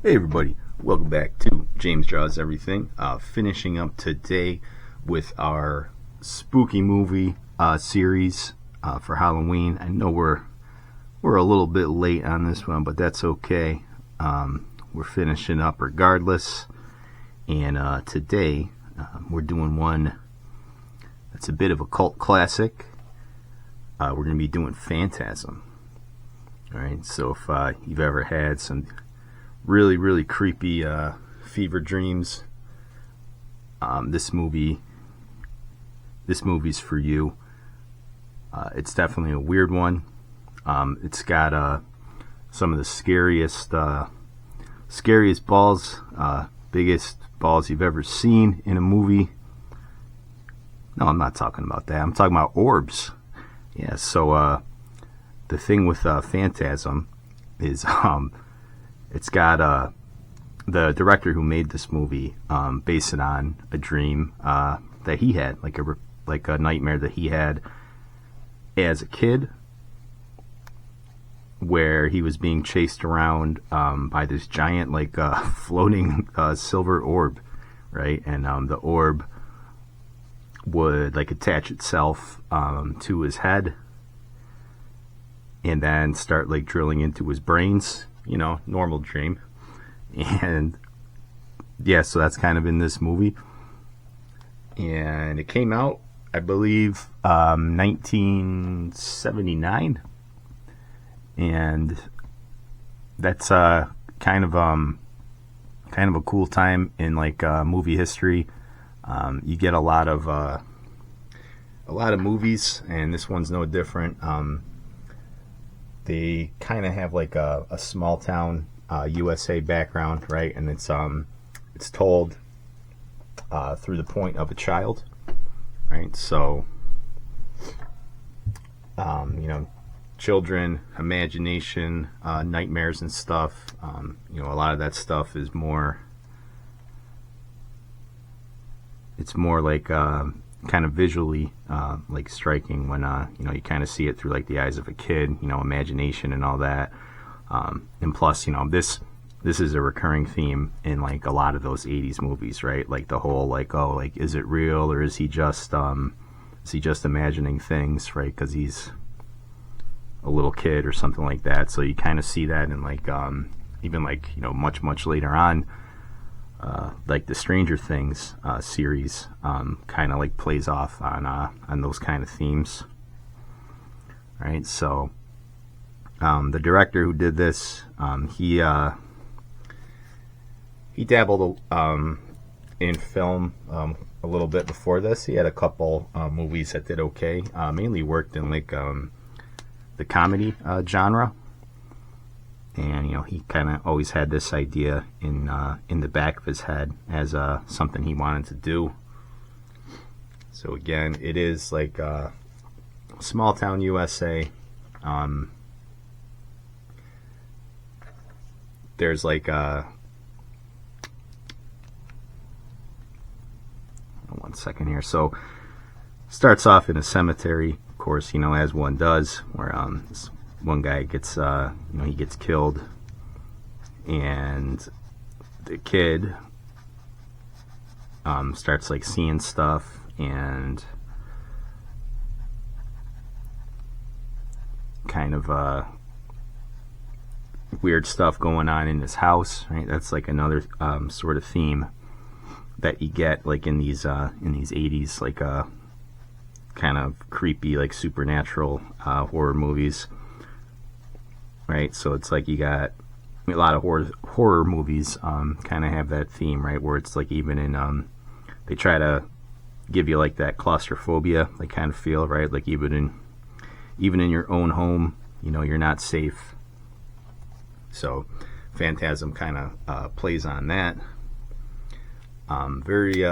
Hey everybody, welcome back to James Draws Everything. Finishing up today with our spooky movie series for Halloween. I know we're a little bit late on this one, but that's okay. We're finishing up regardless. And today we're doing one that's a bit of a cult classic. We're going to be doing Phantasm. Alright, so if you've ever had some really creepy fever dreams, this movie's for you. It's definitely a weird one. It's got some of the scariest balls, biggest balls you've ever seen in a movie. No, I'm not talking about that. I'm talking about orbs. Yeah, so the thing with Phantasm is it's got the director who made this movie based it on a dream that he had, like a nightmare that he had as a kid, where he was being chased around by this giant floating silver orb, right? And the orb would attach itself to his head and then start drilling into his brains. Normal dream. And yeah, so that's kind of in this movie. And it came out, I believe, 1979. And that's kind of a cool time in movie history. You get a lot of movies, and this one's no different. They kind of have a small town USA background, right? And it's told through the point of a child, right? So children, imagination, nightmares and stuff. A lot of that stuff is more. It's more kind of visually striking when you kind of see it through the eyes of a kid, imagination and all that. And plus, this is a recurring theme in a lot of those 80s movies, right? The whole is it real, or is he just imagining things, right? Because he's a little kid or something like that. So you kind of see that in even much later on. The Stranger Things series kind of plays off on those kind of themes, right? So the director who did this, he dabbled in film a little bit before this. He had a couple movies that did okay. Mainly worked in the comedy genre. And he kind of always had this idea in the back of his head as something he wanted to do. So again, it is small town USA. There's one second here. So starts off in a cemetery, of course, as one does, where this one guy gets he gets killed, and the kid starts seeing stuff and kind of weird stuff going on in his house, right? That's another sort of theme that you get in these 80s kind of creepy supernatural horror movies. Right, so it's you got a lot of horror movies kind of have that theme, right, where it's even in they try to give you that claustrophobia kind of feel, right, even in your own home, you're not safe. So Phantasm kind of plays on that. Very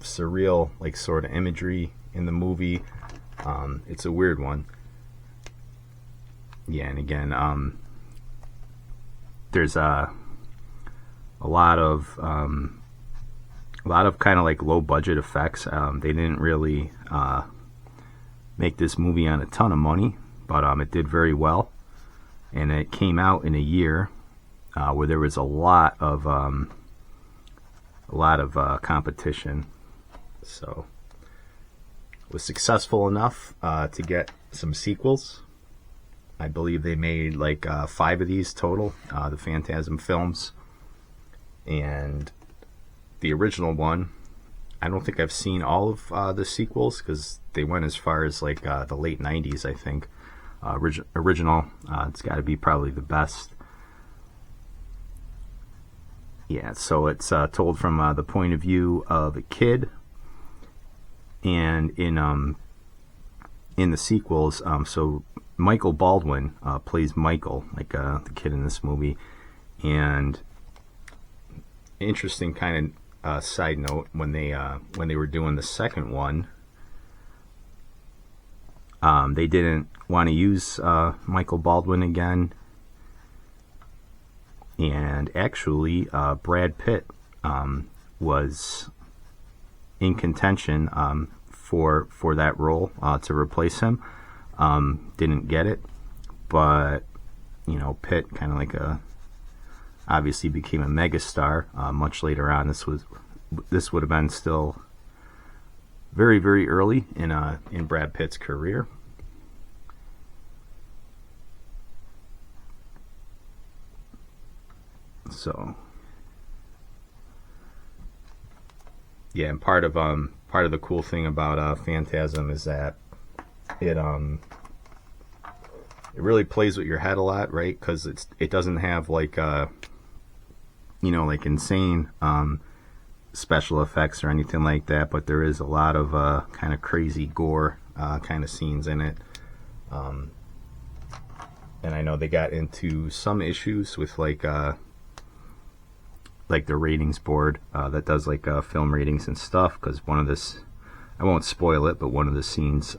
surreal sort of imagery in the movie. It's a weird one. Yeah, and again, there's a lot of kind of low budget effects. They didn't really make this movie on a ton of money, but it did very well, and it came out in a year where there was a lot of competition. So it was successful enough to get some sequels. I believe they made like 5 of these total, the Phantasm films. And the original one, I don't think I've seen all of the sequels because they went as far as like the late 90s, I think. Original, it's got to be probably the best. Yeah, so it's told from the point of view of a kid. And in the sequels, so Michael Baldwin plays Michael, like the kid in this movie. And interesting kind of side note, when they were doing the second one, they didn't want to use Michael Baldwin again, and actually Brad Pitt was in contention for that role to replace him. Didn't get it, but Pitt kind of like obviously became a megastar much later on. This would have been still very, very early in Brad Pitt's career. So yeah, and part of the cool thing about Phantasm is that it really plays with your head a lot, right? Because it doesn't have like like insane special effects or anything like that, but there is a lot of kind of crazy gore kind of scenes in it. And I know they got into some issues with like the ratings board that does like film ratings and stuff, because I won't spoil it, but one of the scenes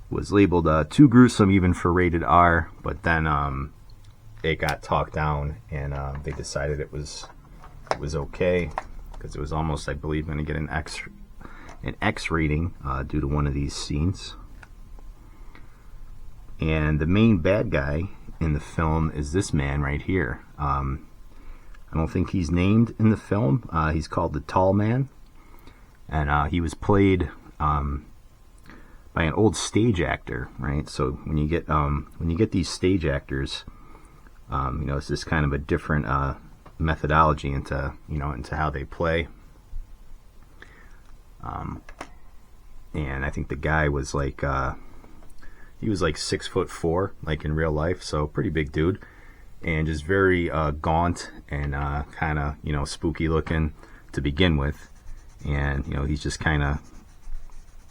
was labeled too gruesome even for rated R, but then it got talked down, and they decided it was okay, because it was almost, I believe, going to get an X rating due to one of these scenes. And the main bad guy in the film is this man right here. I don't think he's named in the film. He's called the Tall Man, and he was played by an old stage actor, right? So when you get these stage actors, it's just kind of a different methodology into how they play. And I think the guy was like he was like 6'4", like in real life, so pretty big dude, and just very gaunt and kind of spooky looking to begin with. And he's just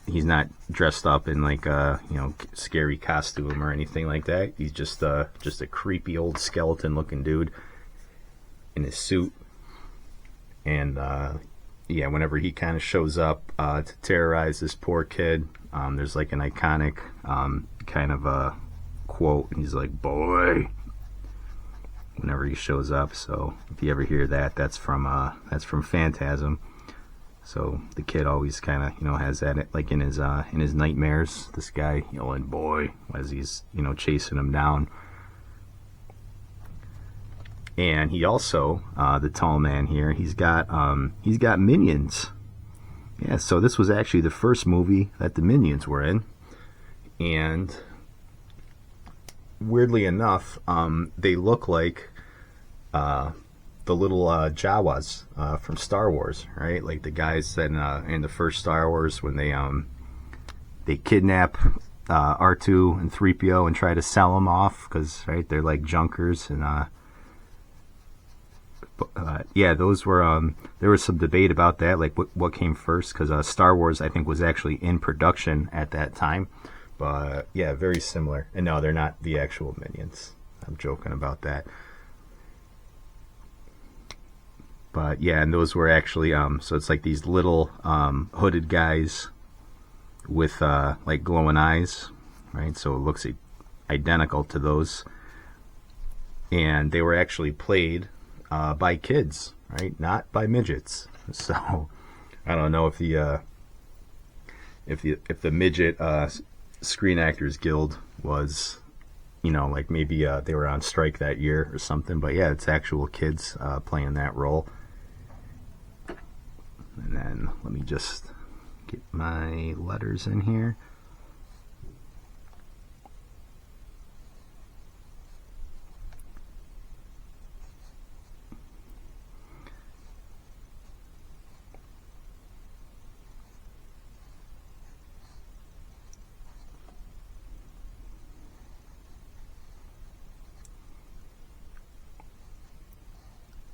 he's not dressed up in like a scary costume or anything like that. He's just a creepy old skeleton looking dude in his suit. And whenever he kind of shows up to terrorize this poor kid, there's like an iconic kind of a quote. He's like, "Boy," whenever he shows up. So if you ever hear that, that's from Phantasm. So the kid always kind of has that like in his nightmares. This guy yelling "boy" as he's chasing him down. And he also, the tall man here, he's got minions. Yeah, so this was actually the first movie that the Minions were in, and weirdly enough, they look like the little Jawas from Star Wars, right? Like the guys that in the first Star Wars, when they kidnap R2 and 3PO and try to sell them off, because they're like junkers. And those were there was some debate about that, like what came first, because Star Wars, I think, was actually in production at that time. But yeah, very similar. And no, they're not the actual Minions. I'm joking about that. But yeah, and those were actually so it's like these little hooded guys with like glowing eyes, right? So it looks identical to those, and they were actually played by kids, right? Not by midgets. So I don't know if the midget Screen Actors Guild was like maybe they were on strike that year or something. But yeah, it's actual kids playing that role. And then let me just get my letters in here.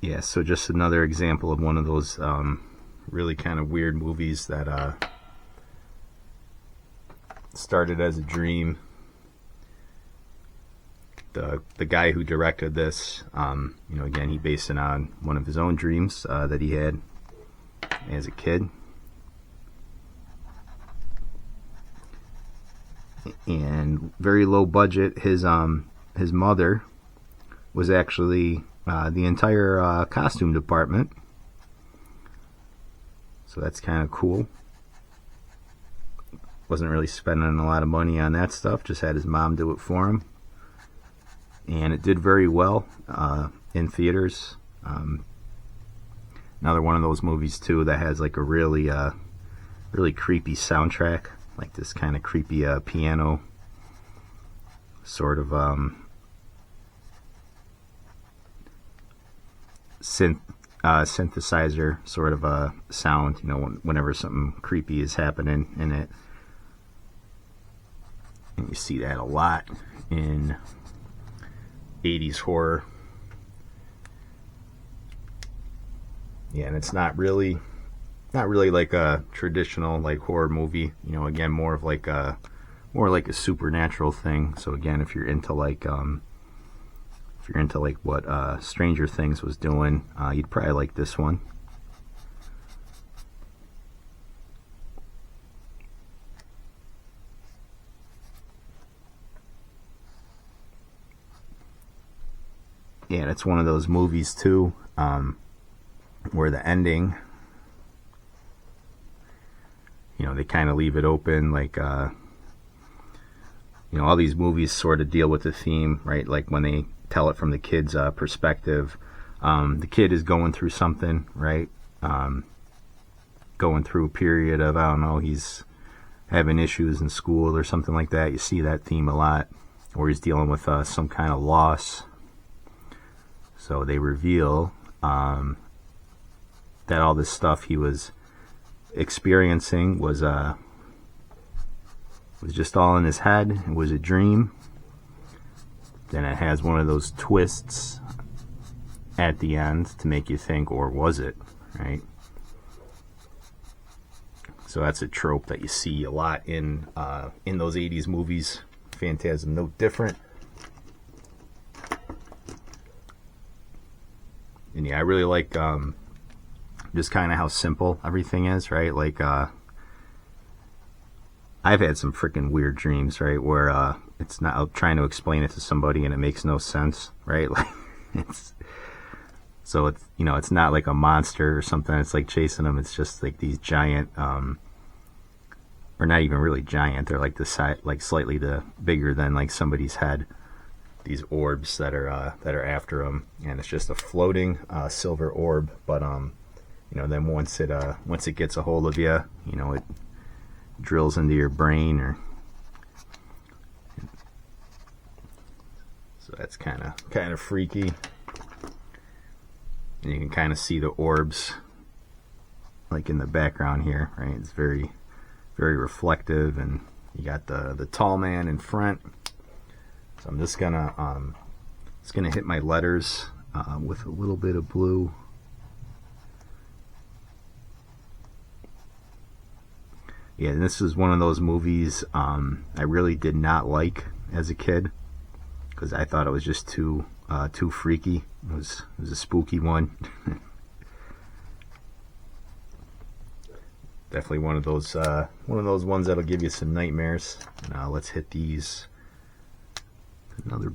Yeah, so just another example of one of those really kind of weird movies that started as a dream. The guy who directed this, again, he based it on one of his own dreams that he had as a kid. And very low budget. His mother was actually the entire costume department, so that's kind of cool. Wasn't really spending a lot of money on that stuff, just had his mom do it for him, and it did very well in theaters. Another one of those movies too that has like a really creepy soundtrack, like this kind of creepy piano sort of synthesizer sort of a sound, whenever something creepy is happening in it. And you see that a lot in 80s horror. Yeah, and it's not really like a traditional like horror movie. Again, more like a supernatural thing. So again, if you're into like what Stranger Things was doing, you'd probably like this one. Yeah, and it's one of those movies too, where the ending, they kind of leave it open, like all these movies sort of deal with the theme, right? Like when they tell it from the kid's perspective, the kid is going through something, right? Going through a period of, I don't know, he's having issues in school or something like that. You see that theme a lot, or he's dealing with some kind of loss. So they reveal that all this stuff he was experiencing was just all in his head. It was a dream. Then it has one of those twists at the end to make you think, or was it, right? So that's a trope that you see a lot in those 80s movies. Phantasm, no different. And yeah, I really like just kind of how simple everything is, right? Like I've had some freaking weird dreams, right, where it's not, I'm trying to explain it to somebody and it makes no sense, right? Like it's not like a monster or something. It's like chasing them. It's just like these giant, or not even really giant. They're like the size, like slightly bigger than like somebody's head. These orbs that are after them, and it's just a floating silver orb. But then once it gets a hold of you, it drills into your brain, or so that's kind of freaky. And you can kind of see the orbs like in the background here, right? It's very, very reflective, and you got the tall man in front. So I'm just gonna hit my letters with a little bit of blue. Yeah, and this is one of those movies I really did not like as a kid, because I thought it was just too freaky. It was a spooky one. Definitely one of those ones that'll give you some nightmares. Now let's hit these. Another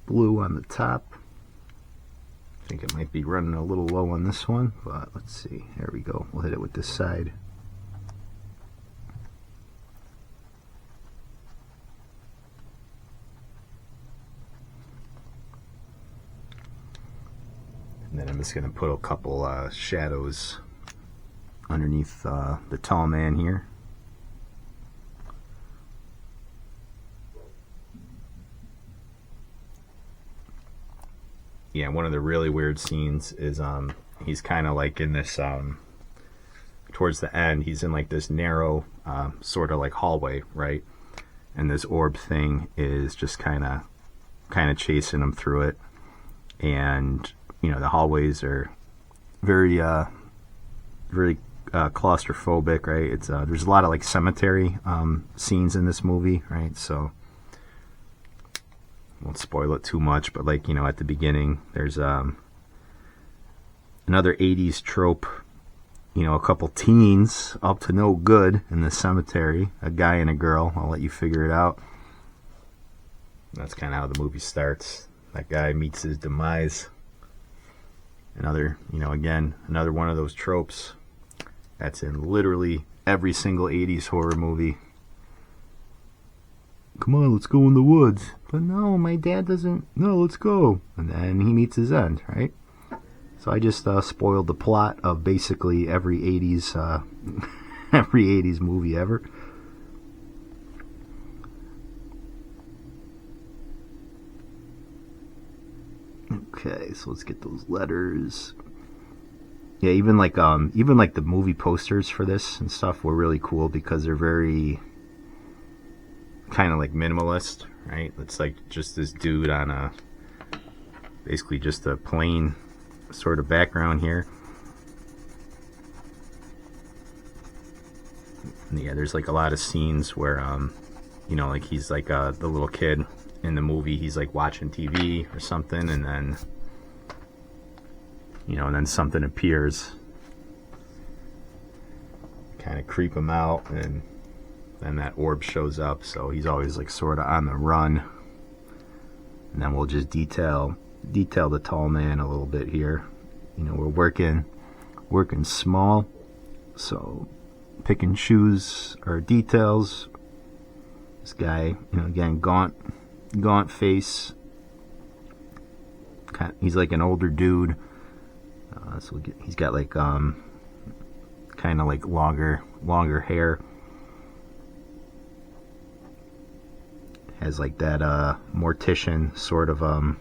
blue on the top. I think it might be running a little low on this one, but let's see. There we go. We'll hit it with this side. And then I'm just going to put a couple shadows underneath the tall man here. Yeah, one of the really weird scenes is he's kind of like in this towards the end, he's in like this narrow sort of like hallway, right? And this orb thing is just kind of chasing him through it. And you know, the hallways are very claustrophobic, right? It's there's a lot of like cemetery scenes in this movie, right? So won't spoil it too much, but like, you know, at the beginning there's another 80s trope, you know, a couple teens up to no good in the cemetery, a guy and a girl. I'll let you figure it out. That's kind of how the movie starts. That guy meets his demise. Another, you know, again, another one of those tropes that's in literally every single 80s horror movie. Come on, let's go in the woods. But no, my dad doesn't. No, let's go. And then he meets his end, right? So I just spoiled the plot of basically every 80s every 80s movie ever. Okay, so let's get those letters. Yeah, even like the movie posters for this and stuff were really cool because they're very kind of like minimalist, right? It's like just this dude on a basically just a plain sort of background here. And yeah, there's like a lot of scenes where you know, like he's like the little kid in the movie, he's like watching TV or something, and then, you know, and then something appears, kind of creep him out, and then that orb shows up, so he's always like sort of on the run. And then we'll just detail the tall man a little bit here. You know, we're working small, so pick and choose our details. This guy, you know, again, gaunt face. He's like an older dude. So he's got like kind of like longer hair. Has like that mortician sort of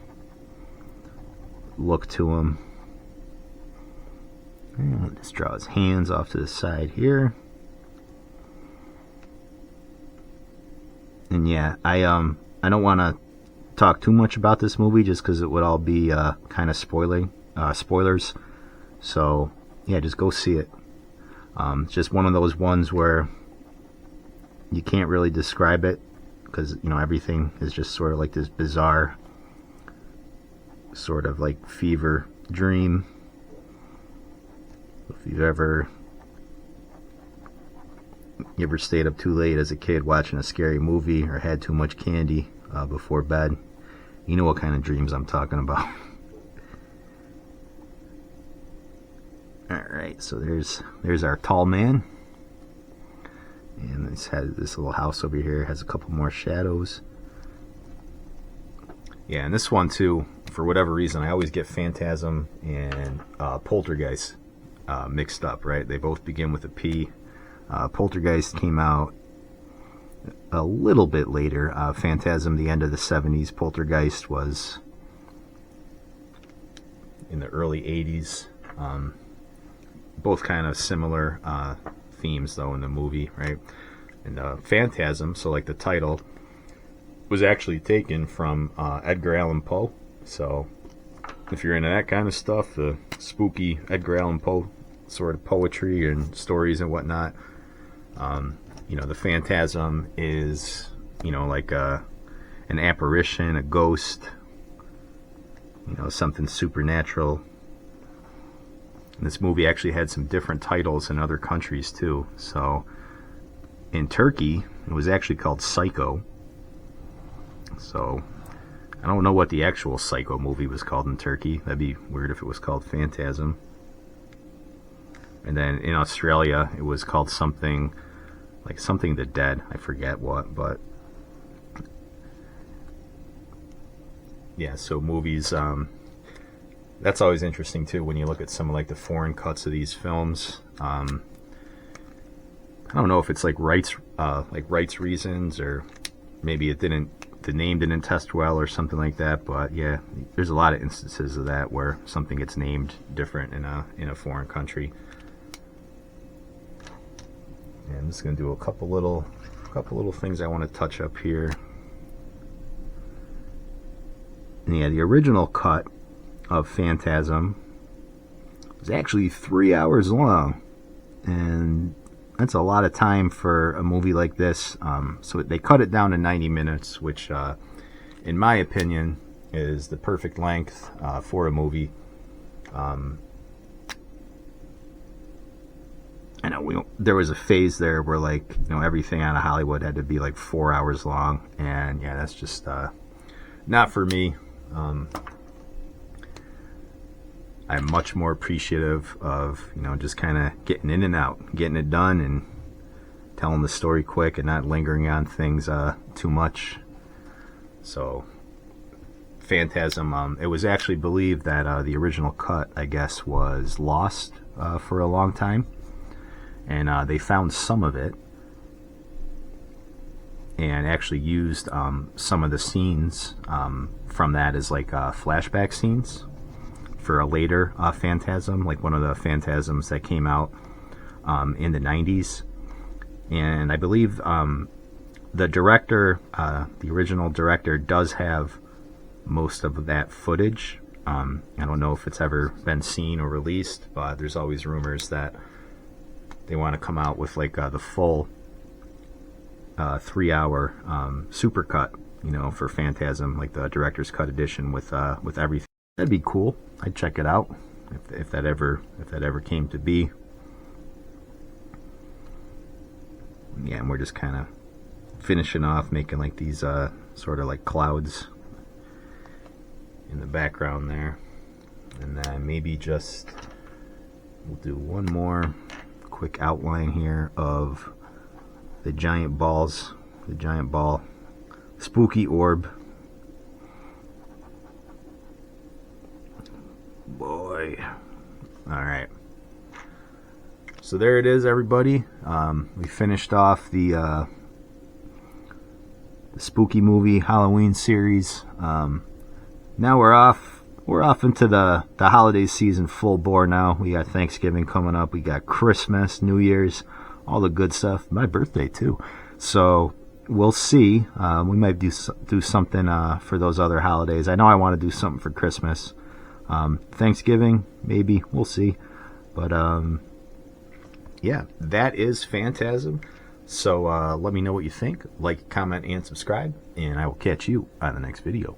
look to him. And let's draw his hands off to the side here. And yeah, I don't want to talk too much about this movie just because it would all be kind of spoilers. So yeah, just go see it. It's just one of those ones where you can't really describe it because, you know, everything is just sort of like this bizarre sort of like fever dream. If you ever stayed up too late as a kid watching a scary movie or had too much candy before bed, you know what kind of dreams I'm talking about. Alright, so there's our tall man. And this little house over here has a couple more shadows. Yeah, and this one too, for whatever reason, I always get Phantasm and Poltergeist mixed up, right? They both begin with a P. Poltergeist came out a little bit later. Phantasm, the end of the 70s. Poltergeist was in the early 80s. Both kind of similar themes, though, in the movie, right? And Phantasm, so like the title, was actually taken from Edgar Allan Poe. So if you're into that kind of stuff, the spooky Edgar Allan Poe sort of poetry and stories and whatnot, you know, the Phantasm is, you know, like an apparition, a ghost, you know, something supernatural. And this movie actually had some different titles in other countries too. So in Turkey, it was actually called Psycho. So I don't know what the actual Psycho movie was called in Turkey. That'd be weird if it was called Phantasm. And then in Australia, it was called something the Dead. I forget what, but yeah. So movies that's always interesting too when you look at some of like the foreign cuts of these films. I don't know if it's like rights reasons, or maybe the name didn't test well or something like that. But yeah, there's a lot of instances of that where something gets named different in a foreign country. And I'm just gonna do a couple little things I want to touch up here. And yeah, the original cut of Phantasm was actually 3 hours long, and that's a lot of time for a movie like this. So they cut it down to 90 minutes, which, in my opinion, is the perfect length for a movie. I know there was a phase there where, like, you know, everything out of Hollywood had to be like 4 hours long, and yeah, that's just not for me. I'm much more appreciative of, you know, just kind of getting in and out, getting it done, and telling the story quick and not lingering on things too much. So, Phantasm, it was actually believed that the original cut, I guess, was lost for a long time, and they found some of it and actually used some of the scenes from that as like flashback scenes for a later Phantasm, like one of the Phantasms that came out in the 90s. And I believe the director, the original director, does have most of that footage. I don't know if it's ever been seen or released, but there's always rumors that they want to come out with like the full 3-hour supercut, you know, for Phantasm, like the director's cut edition with everything. That'd be cool. I'd check it out if that ever came to be. Yeah, and we're just kind of finishing off, making like these sort of like clouds in the background there, and then maybe just we'll do one more quick outline here of the giant ball, spooky orb. Boy. Alright. So there it is, everybody. We finished off the spooky movie Halloween series. Now we're off into the holiday season full bore now. We got Thanksgiving coming up. We got Christmas, New Year's, all the good stuff. My birthday too. So we'll see. We might do something for those other holidays. I know I want to do something for Christmas. Thanksgiving, maybe. We'll see. But yeah, that is Phantasm. So let me know what you think. Like, comment, and subscribe. And I will catch you on the next video.